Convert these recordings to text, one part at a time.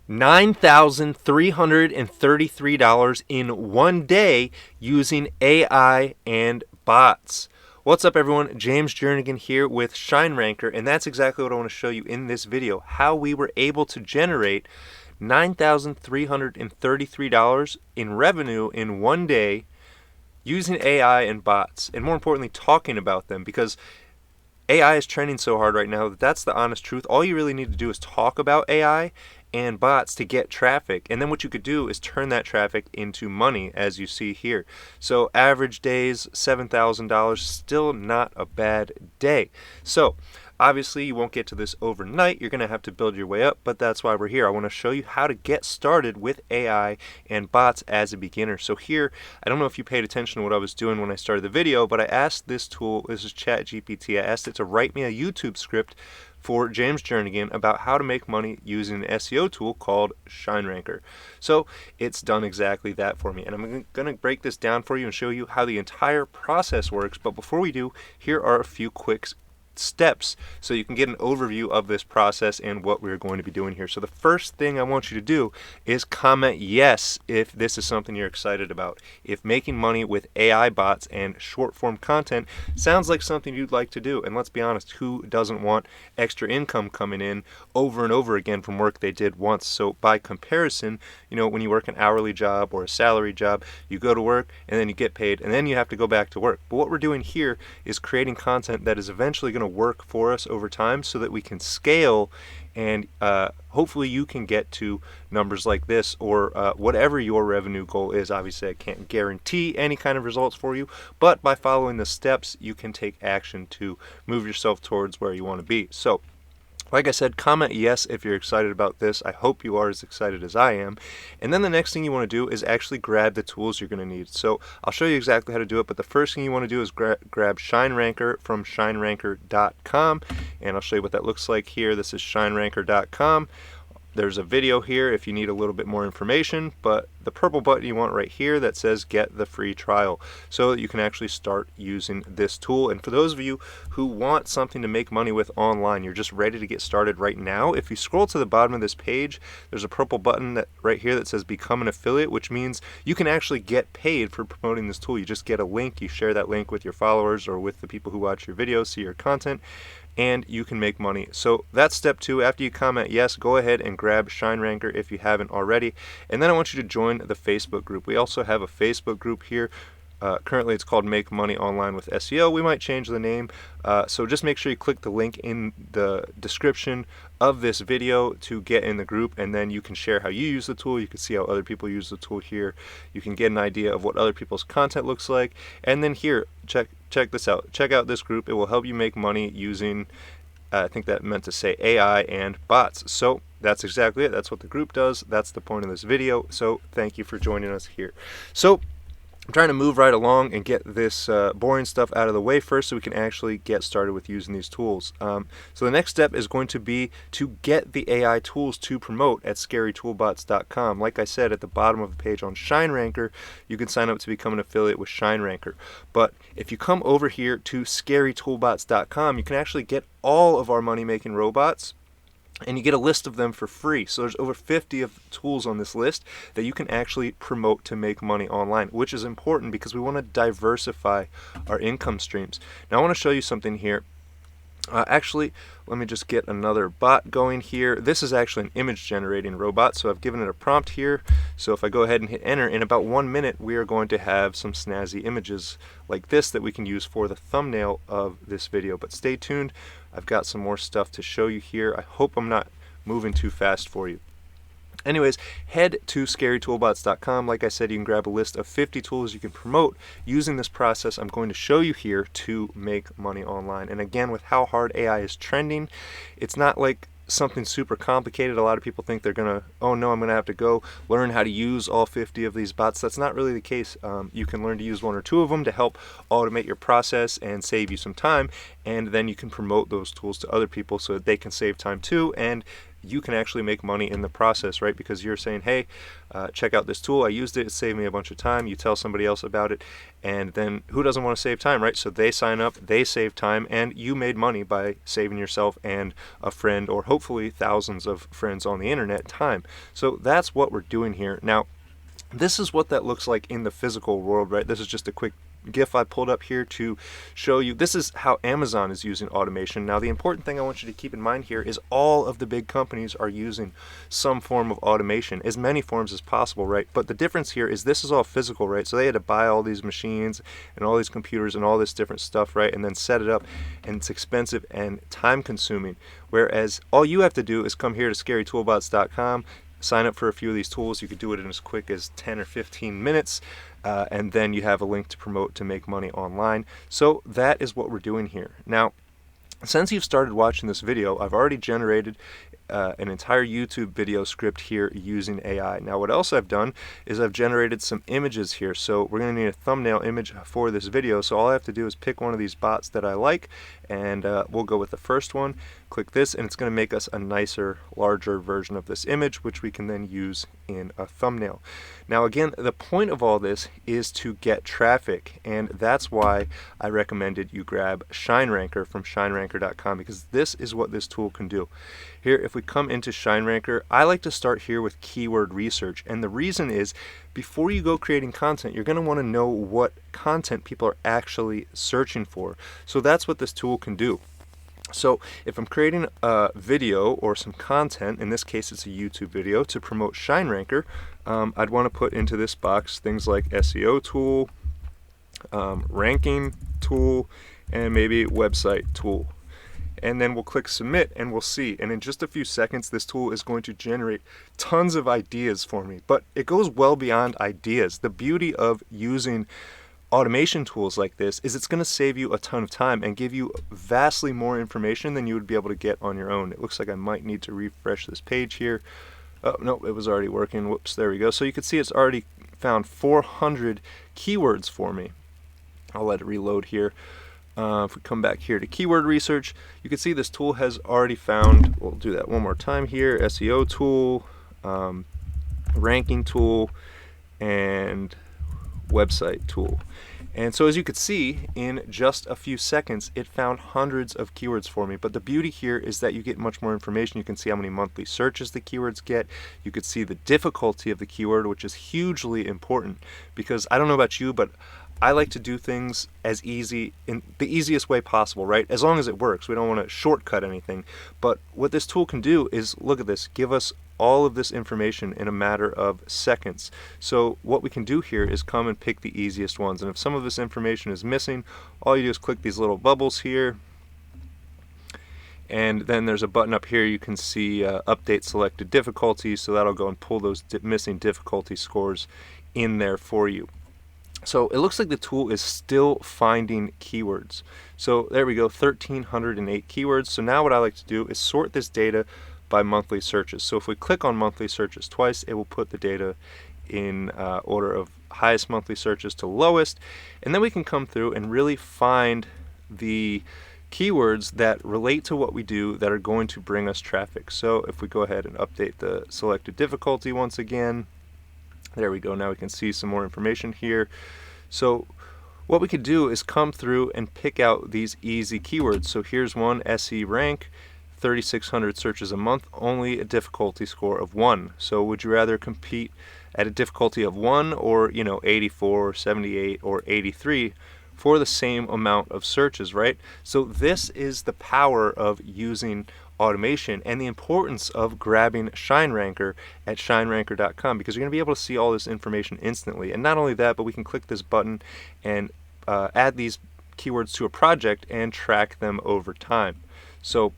$9,333 in one day using AI and bots. What's up, everyone? James Jernigan here with ShineRanker, and that's exactly what I want to show you in this video, how we were able to generate $9,333 in revenue in one day using AI and bots, and more importantly, talking about them, because AI is trending so hard right now. That's the honest truth. All you really need to do is talk about AI and bots to get traffic, and then what you could do is turn that traffic into money, as you see here. So average days, $7,000, still not a bad day. So obviously you won't get to this overnight. You're going to have to build your way up, but that's why we're here. I want to show you how to get started with AI and bots as a beginner. So here, I don't know if you paid attention to what I was doing when I started the video, but I asked this tool, this is ChatGPT, I asked it to write me a YouTube script for James Jernigan about how to make money using an SEO tool called ShineRanker. So it's done exactly that for me, and I'm going to break this down for you and show you how the entire process works. But before we do, here are a few quick steps so you can get an overview of this process and what we're going to be doing here. So the first thing I want you to do is comment yes if this is something you're excited about. If making money with AI bots and short form content sounds like something you'd like to do, and let's be honest, who doesn't want extra income coming in over and over again from work they did once? So by comparison, you know, when you work an hourly job or a salary job, you go to work and then you get paid and then you have to go back to work. But what we're doing here is creating content that is eventually going to work for us over time so that we can scale, and hopefully you can get to numbers like this, or whatever your revenue goal is. Obviously I can't guarantee any kind of results for you, but by following the steps you can take action to move yourself towards where you want to be. So like I said, comment yes if you're excited about this. I hope you are as excited as I am. And then the next thing you want to do is actually grab the tools you're going to need. So I'll show you exactly how to do it, but the first thing you want to do is grab ShineRanker from ShineRanker.com, and I'll show you what that looks like here. This is ShineRanker.com. There's a video here if you need a little bit more information, but the purple button you want right here that says get the free trial, so that you can actually start using this tool. And for those of you who want something to make money with online, you're just ready to get started right now, if you scroll to the bottom of this page, there's a purple button that right here that says become an affiliate, which means you can actually get paid for promoting this tool. You just get a link, you share that link with your followers or with the people who watch your videos, see your content, and you can make money. So that's step 2. After you comment yes, go ahead and grab ShineRanker if you haven't already, and then I want you to join the Facebook group. We also have a Facebook group here. Currently it's called Make Money Online with SEO. We might change the name, so just make sure you click the link in the description of this video to get in the group, and then you can share how you use the tool. You can see how other people use the tool here. You can get an idea of what other people's content looks like, and then here, check this out. Check out this group. It will help you make money using, I think that meant to say AI and bots. So that's exactly it. That's what the group does. That's the point of this video. So thank you for joining us here. So I'm trying to move right along and get this boring stuff out of the way first so we can actually get started with using these tools. So the next step is going to be to get the AI tools to promote at scarytoolbots.com. Like I said, at the bottom of the page on ShineRanker, you can sign up to become an affiliate with ShineRanker. But if you come over here to scarytoolbots.com, you can actually get all of our money-making robots, and you get a list of them for free. So there's over 50 of tools on this list that you can actually promote to make money online, which is important because we want to diversify our income streams. Now I want to show you something here. Actually, let me just get another bot going here. This is actually an image generating robot, so I've given it a prompt here. So if I go ahead and hit enter, in about 1 minute we are going to have some snazzy images like this that we can use for the thumbnail of this video. But stay tuned, I've got some more stuff to show you here. I hope I'm not moving too fast for you. Anyways, head to scarytoolbots.com. Like I said, you can grab a list of 50 tools you can promote using this process I'm going to show you here to make money online. And again, with how hard AI is trending, it's not like something super complicated. A lot of people think they're gonna, oh no, I'm gonna have to go learn how to use all 50 of these bots. That's not really the case. You can learn to use 1 or 2 of them to help automate your process and save you some time, and then you can promote those tools to other people so that they can save time too, and you can actually make money in the process, right? Because you're saying, hey, check out this tool. I used it. It saved me a bunch of time. You tell somebody else about it. And then who doesn't want to save time, right? So they sign up, they save time, and you made money by saving yourself and a friend, or hopefully thousands of friends on the internet, time. So that's what we're doing here. Now, this is what that looks like in the physical world, right? This is just a quick GIF I pulled up here to show you. This is how Amazon is using automation. Now, the important thing I want you to keep in mind here is all of the big companies are using some form of automation, as many forms as possible, right? But the difference here is this is all physical, right? So they had to buy all these machines and all these computers and all this different stuff, right? And then set it up, and it's expensive and time consuming. Whereas all you have to do is come here to scarytoolbots.com, sign up for a few of these tools. You could do it in as quick as 10 or 15 minutes. And then you have a link to promote to make money online. So that is what we're doing here. Now, since you've started watching this video, I've already generated an entire YouTube video script here using AI. Now, what else I've done is I've generated some images here. So we're going to need a thumbnail image for this video. So all I have to do is pick one of these bots that I like, and we'll go with the first one. Click this, and it's going to make us a nicer, larger version of this image, which we can then use in a thumbnail. Now, again, the point of all this is to get traffic, and that's why I recommended you grab ShineRanker from ShineRanker.com, because this is what this tool can do. Here, if we come into ShineRanker, I like to start here with keyword research, and the reason is before you go creating content, you're going to want to know what content people are actually searching for. So that's what this tool can do. So if I'm creating a video or some content, in this case it's a YouTube video, to promote ShineRanker, I'd want to put into this box things like SEO tool, ranking tool, and maybe website tool. And then we'll click submit, and we'll see. And in just a few seconds, this tool is going to generate tons of ideas for me. But it goes well beyond ideas. The beauty of using automation tools like this is it's going to save you a ton of time and give you vastly more information than you would be able to get on your own. It looks like I might need to refresh this page here. Oh, no, it was already working. Whoops, there we go. So you can see it's already found 400 keywords for me. I'll let it reload here. If we come back here to keyword research, you can see this tool has already found, we'll do that one more time here, SEO tool, ranking tool, and website tool. And so as you could see, in just a few seconds, it found hundreds of keywords for me. But the beauty here is that you get much more information. You can see how many monthly searches the keywords get. You could see the difficulty of the keyword, which is hugely important, because I don't know about you, but I like to do things as easy, in the easiest way possible, right? As long as it works. We don't want to shortcut anything. But what this tool can do is, look at this, give us all of this information in a matter of seconds. So what we can do here is come and pick the easiest ones. And if some of this information is missing, all you do is click these little bubbles here. And then there's a button up here. You can see update selected difficulties. So that'll go and pull those missing difficulty scores in there for you. So it looks like the tool is still finding keywords. So there we go, 1,308 keywords. So now what I like to do is sort this data by monthly searches. So if we click on monthly searches twice, it will put the data in order of highest monthly searches to lowest. And then we can come through and really find the keywords that relate to what we do that are going to bring us traffic. So if we go ahead and update the selected difficulty once again, there we go. Now we can see some more information here. So what we could do is come through and pick out these easy keywords. So here's one, SE rank, 3,600 searches a month, only a difficulty score of 1. So would you rather compete at a difficulty of 1 or, 84, 78, or 83 for the same amount of searches, right? So this is the power of using automation and the importance of grabbing ShineRanker at ShineRanker.com, because you're going to be able to see all this information instantly. And not only that, but we can click this button and add these keywords to a project and track them over time. So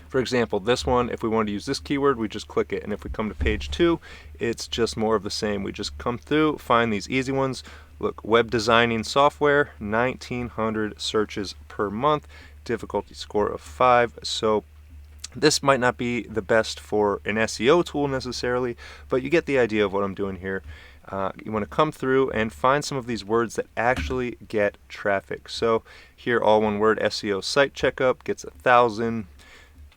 for example, this one, if we wanted to use this keyword, we just click it. And if we come to page 2, it's just more of the same. We just come through, find these easy ones. Look, web designing software, 1,900 searches per month, difficulty score of 5. So this might not be the best for an SEO tool necessarily, but you get the idea of what I'm doing here. You want to come through and find some of these words that actually get traffic. So here, all one word, SEO site checkup gets 1,000.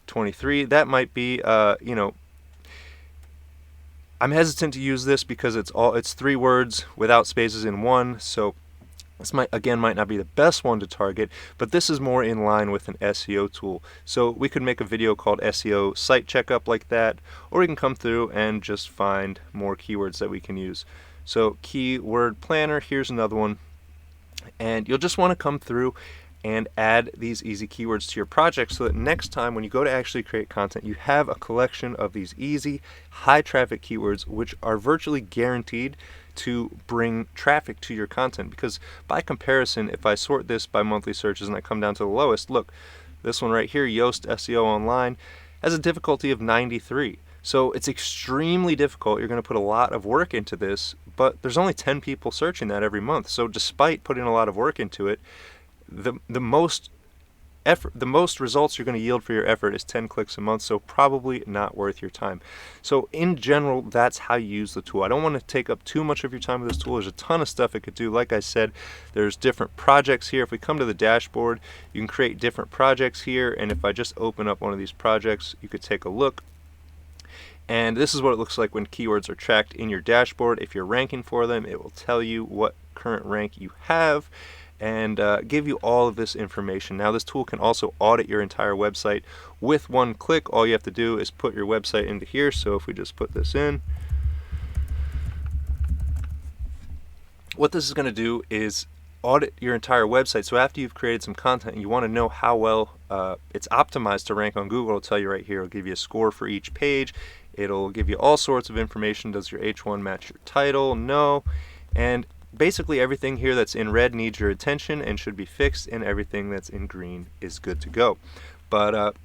23. That might be, you know, I'm hesitant to use this because it's 3 words without spaces in one, so this might not be the best one to target, but this is more in line with an SEO tool. So we could make a video called SEO Site Checkup like that, or we can come through and just find more keywords that we can use. So keyword planner, here's another one, and you'll just want to come through and add these easy keywords to your project so that next time when you go to actually create content, you have a collection of these easy, high traffic keywords which are virtually guaranteed to bring traffic to your content. Because by comparison, if I sort this by monthly searches and I come down to the lowest, look, this one right here, Yoast SEO Online, has a difficulty of 93. So it's extremely difficult. You're going to put a lot of work into this, but there's only 10 people searching that every month. So despite putting a lot of work into it, the most results you're going to yield for your effort is 10 clicks a month, so probably not worth your time. So in general, that's how you use the tool. I don't want to take up too much of your time with this tool. There's a ton of stuff it could do. Like I said, there's different projects here. If we come to the dashboard, you can create different projects here, and if I just open up one of these projects, you could take a look. And this is what it looks like when keywords are tracked in your dashboard. If you're ranking for them, it will tell you what current rank you have and give you all of this information. Now this tool can also audit your entire website with one click. All you have to do is put your website into here. So if we just put this in, what this is going to do is audit your entire website. So after you've created some content and you want to know how well it's optimized to rank on Google, it'll tell you right here. It'll give you a score for each page. It'll give you all sorts of information. Does your H1 match your title? No. And basically everything here that's in red needs your attention and should be fixed, and everything that's in green is good to go. But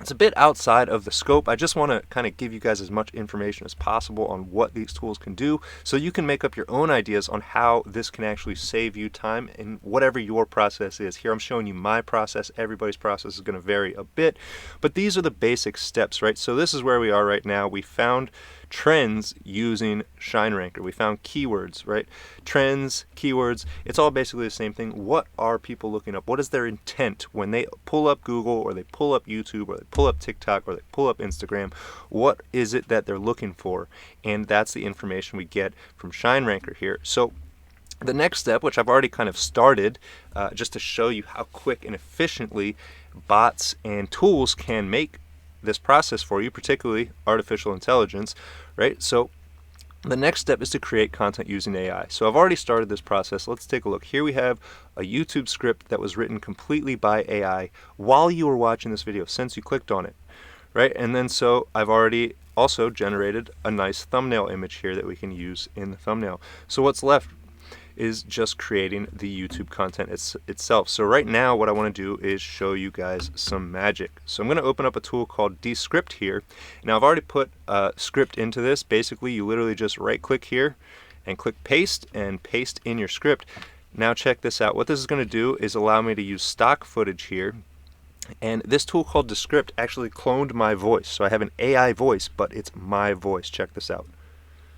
it's a bit outside of the scope. I just want to kind of give you guys as much information as possible on what these tools can do so you can make up your own ideas on how this can actually save you time in whatever your process is. Here I'm showing you my process. Everybody's process is going to vary a bit, but these are the basic steps, right? So this is where we are right now. We found trends using ShineRanker. We found keywords, right? Trends, keywords, it's all basically the same thing. What are people looking up? What is their intent when they pull up Google, or they pull up YouTube, or they pull up TikTok, or they pull up Instagram? What is it that they're looking for? And that's the information we get from ShineRanker here. So the next step, which I've already kind of started, just to show you how quick and efficiently bots and tools can make this process for you, particularly artificial intelligence, right? So the next step is to create content using AI. So I've already started this process. Let's take a look. Here we have a YouTube script that was written completely by AI while you were watching this video, since you clicked on it, right? And then so I've already also generated a nice thumbnail image here that we can use in the thumbnail. So what's left is just creating the YouTube content itself. So right now what I want to do is show you guys some magic. So I'm going to open up a tool called Descript here. Now I've already put a script into this. Basically you literally just right click here and click paste and paste in your script. Now check this out. What this is going to do is allow me to use stock footage here. And this tool called Descript actually cloned my voice. So I have an AI voice, but it's my voice. Check this out.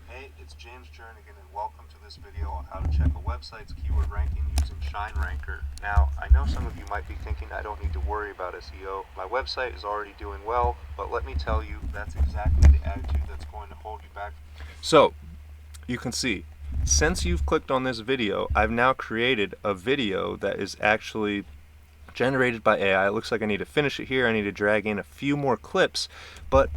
Hey, it's James Jernigan, and welcome to this video on how to check a website's keyword ranking using ShineRanker. Now, I know some of you might be thinking I don't need to worry about SEO. My website is already doing well, but let me tell you, that's exactly the attitude that's going to hold you back. So, you can see, since you've clicked on this video, I've now created a video that is actually generated by AI. It looks like I need to finish it here. I need to drag in a few more clips, but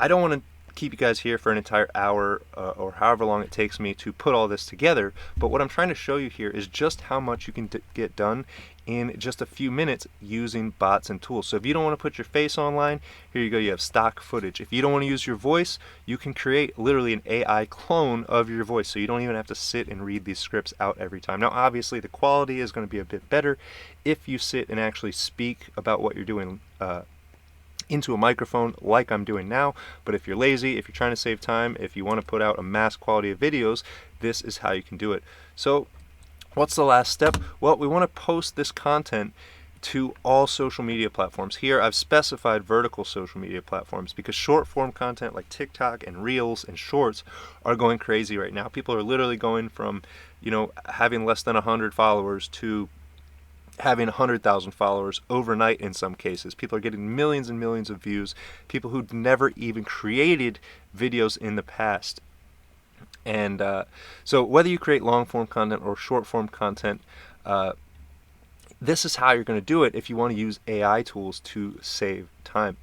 I don't want to keep you guys here for an entire hour or however long it takes me to put all this together. But what I'm trying to show you here is just how much you can get done in just a few minutes using bots and tools. So if you don't want to put your face online, here you go, you have stock footage. If you don't want to use your voice, you can create literally an AI clone of your voice, so you don't even have to sit and read these scripts out every time. Now obviously the quality is going to be a bit better if you sit and actually speak about what you're doing into a microphone like I'm doing now. But if you're lazy, if you're trying to save time, if you want to put out a mass quality of videos, this is how you can do it. So what's the last step? Well, we want to post this content to all social media platforms. Here I've specified vertical social media platforms because short form content like TikTok and Reels and Shorts are going crazy right now. People are literally going from, you know, having less than 100 followers to having 100,000 followers overnight in some cases. People are getting millions and millions of views, people who'd never even created videos in the past. And so whether you create long-form content or short-form content, this is how you're going to do it if you want to use AI tools to save time.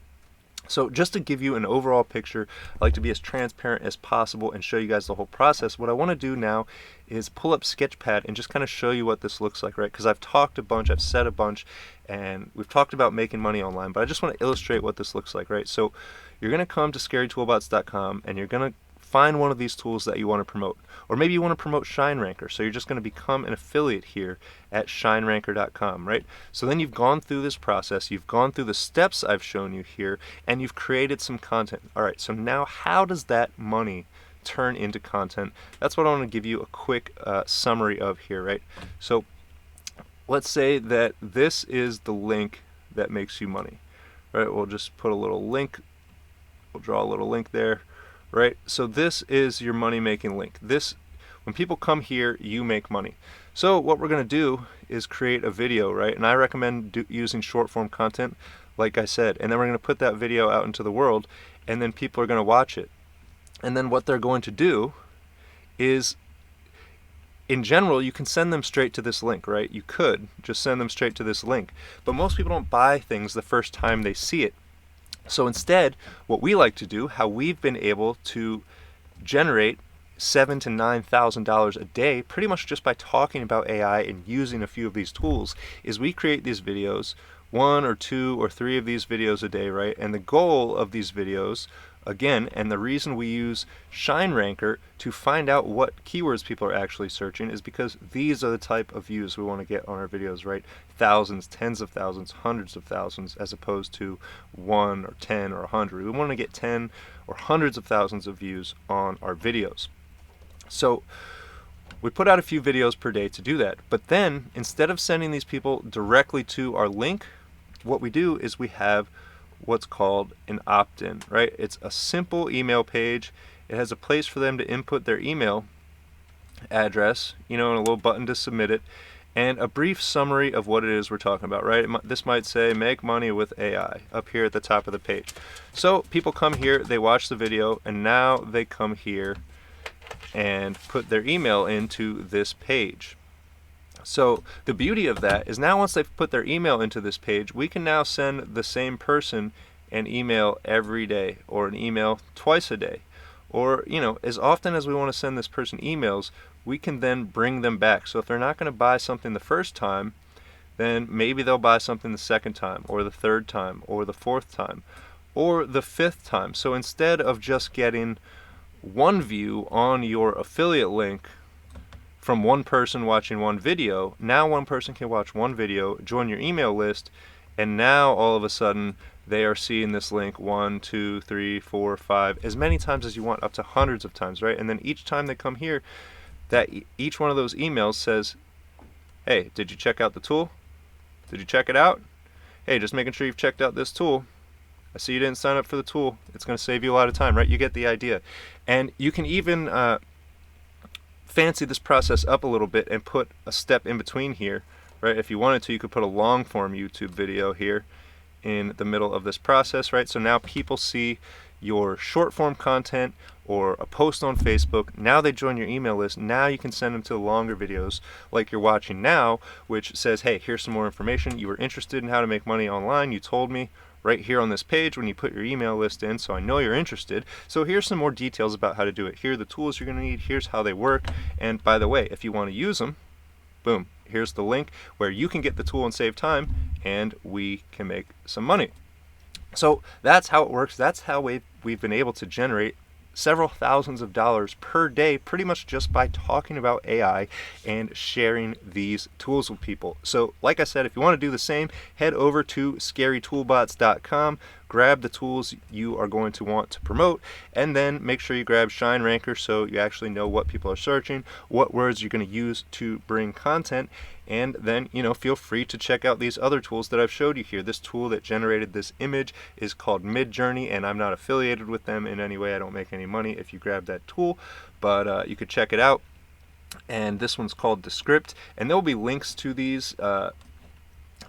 So just to give you an overall picture, I like to be as transparent as possible and show you guys the whole process. What I want to do now is pull up Sketchpad and just kind of show you what this looks like, right? Because I've talked a bunch, I've said a bunch, and we've talked about making money online, but I just want to illustrate what this looks like, right? So you're going to come to scarytoolbots.com and you're going to find one of these tools that you want to promote. Or maybe you want to promote ShineRanker, so you're just going to become an affiliate here at shineranker.com, right? So then you've gone through this process, you've gone through the steps I've shown you here, and you've created some content. All right, so now how does that money turn into content? That's what I want to give you a quick summary of here, right? So let's say that this is the link that makes you money, right? We'll just put a little link, we'll draw a little link there. Right, so this is your money making link. This, when people come here, you make money. So what we're going to do is create a video, right? And I recommend using short form content, like I said, and then we're going to put that video out into the world, and then people are going to watch it. And then what they're going to do is, in general, you can send them straight to this link, right? You could just send them straight to this link, but most people don't buy things the first time they see it. So instead, what we like to do, how we've been able to generate $7,000 to $9,000 a day, pretty much just by talking about AI and using a few of these tools, is we create these videos, 1 or 2 or 3 of these videos a day, right? And the goal of these videos, again, and the reason we use ShineRanker to find out what keywords people are actually searching is because these are the type of views we want to get on our videos, right? Thousands, tens of thousands, hundreds of thousands, as opposed to 1 or 10 or 100. We want to get 10 or hundreds of thousands of views on our videos. So we put out a few videos per day to do that. But then, instead of sending these people directly to our link, what we do is we have what's called an opt-in, right? It's a simple email page. It has a place for them to input their email address, and a little button to submit it, and a brief summary of what it is we're talking about, right? This might say, make money with AI, up here at the top of the page. So people come here, they watch the video, and now they come here and put their email into this page. So the beauty of that is now once they've put their email into this page, we can now send the same person an email every day, or an email twice a day. Or, as often as we want to send this person emails, we can then bring them back. So if they're not going to buy something the first time, then maybe they'll buy something the second time, or the third time, or the fourth time, or the fifth time. So instead of just getting one view on your affiliate link from one person watching one video, now one person can watch one video, join your email list, and now all of a sudden they are seeing this link 1, 2, 3, 4, 5, as many times as you want, up to hundreds of times, right? And then each time they come here, that each one of those emails says, hey, did you check out the tool? Did you check it out? Hey, just making sure you've checked out this tool. I see you didn't sign up for the tool. It's going to save you a lot of time, right? You get the idea. And you can even fancy this process up a little bit and put a step in between here, right? If you wanted to, you could put a long form YouTube video here in the middle of this process, right? So now people see your short form content or a post on Facebook. Now they join your email list. Now you can send them to the longer videos like you're watching now, which says, hey, here's some more information. You were interested in how to make money online. You told me right here on this page when you put your email list in, so I know you're interested. So here's some more details about how to do it. Here are the tools you're going to need. Here's how they work. And by the way, if you want to use them, boom, here's the link where you can get the tool and save time, and we can make some money. So that's how it works. That's how we've been able to generate several thousands of dollars per day, pretty much just by talking about AI and sharing these tools with people. So like I said, if you want to do the same, head over to scarytoolbots.com, grab the tools you are going to want to promote, and then make sure you grab ShineRanker so you actually know what people are searching, what words you're going to use to bring content, and then feel free to check out these other tools that I've showed you here. This tool that generated this image is called Midjourney, and I'm not affiliated with them in any way. I don't make any money if you grab that tool, but you could check it out. And this one's called Descript, and there'll be links to these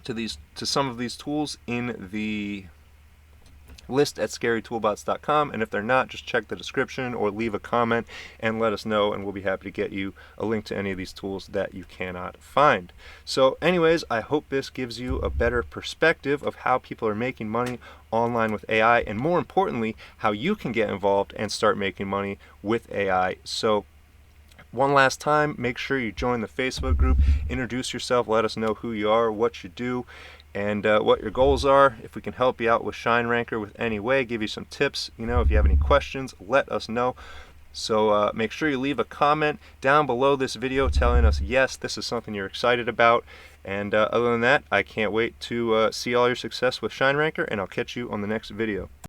to some of these tools in the list at scarytoolbots.com, and if they're not, just check the description or leave a comment and let us know, and we'll be happy to get you a link to any of these tools that you cannot find. So anyways, I hope this gives you a better perspective of how people are making money online with AI, and more importantly, how you can get involved and start making money with AI. So one last time, make sure you join the Facebook group, introduce yourself, let us know who you are, what you do, and what your goals are. If we can help you out with ShineRanker with any way, give you some tips, if you have any questions, let us know. So make sure you leave a comment down below this video telling us, yes, this is something you're excited about. And other than that, I can't wait to see all your success with ShineRanker, and I'll catch you on the next video.